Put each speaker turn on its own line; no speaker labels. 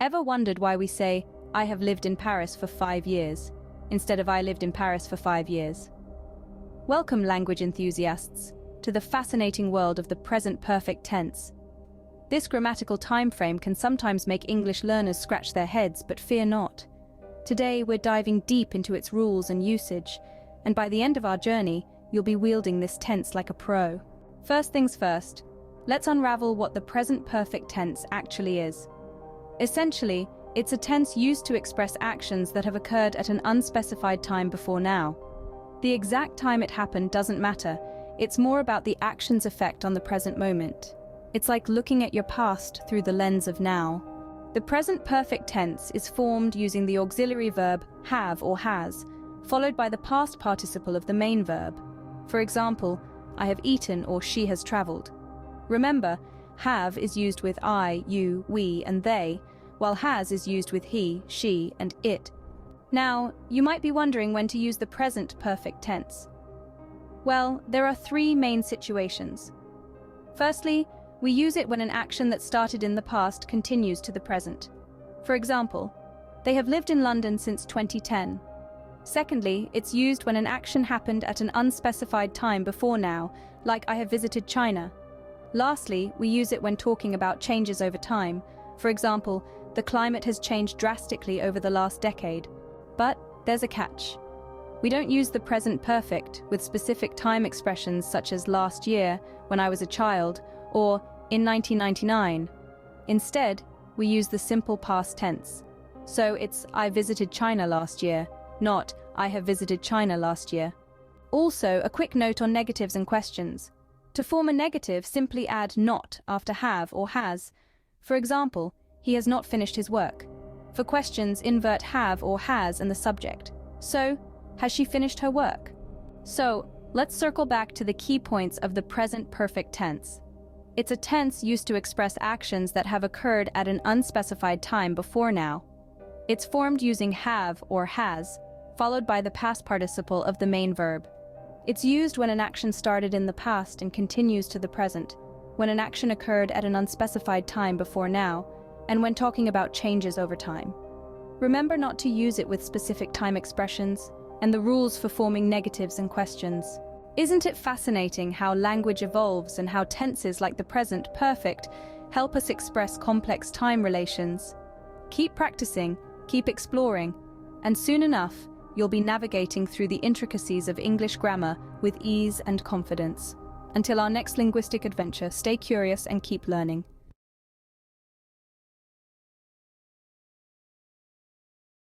Ever wondered why we say, I have lived in Paris for 5 years, instead of I lived in Paris for 5 years? Welcome, language enthusiasts, to the fascinating world of the present perfect tense. This grammatical time frame can sometimes make English learners scratch their heads, but fear not. Today, we're diving deep into its rules and usage, and by the end of our journey, you'll be wielding this tense like a pro. First things first, let's unravel what the present perfect tense actually is. Essentially, it's a tense used to express actions that have occurred at an unspecified time before now. The exact time it happened doesn't matter, it's more about the action's effect on the present moment. It's like looking at your past through the lens of now. The present perfect tense is formed using the auxiliary verb have or has, followed by the past participle of the main verb. For example, I have eaten or she has traveled. Remember, have is used with I, you, we, and they, while has is used with he, she, and it. Now, you might be wondering when to use the present perfect tense. Well, there are 3 main situations. Firstly, we use it when an action that started in the past continues to the present. For example, they have lived in London since 2010. Secondly, it's used when an action happened at an unspecified time before now, like I have visited China. Lastly, we use it when talking about changes over time. For example, the climate has changed drastically over the last decade. But there's a catch. We don't use the present perfect with specific time expressions such as last year, when I was a child, or in 1999. Instead, we use the simple past tense. So it's I visited China last year, not I have visited China last year. Also, a quick note on negatives and questions. To form a negative, simply add not after have or has. For example, he has not finished his work. For questions, invert have or has in the subject. So, has she finished her work? So, let's circle back to the key points of the present perfect tense. It's a tense used to express actions that have occurred at an unspecified time before now. It's formed using have or has, followed by the past participle of the main verb. It's used when an action started in the past and continues to the present, when an action occurred at an unspecified time before now, and when talking about changes over time. Remember not to use it with specific time expressions and the rules for forming negatives and questions. Isn't it fascinating how language evolves and how tenses like the present perfect help us express complex time relations? Keep practicing, keep exploring, and soon enough, you'll be navigating through the intricacies of English grammar with ease and confidence. Until our next linguistic adventure, stay curious and keep learning.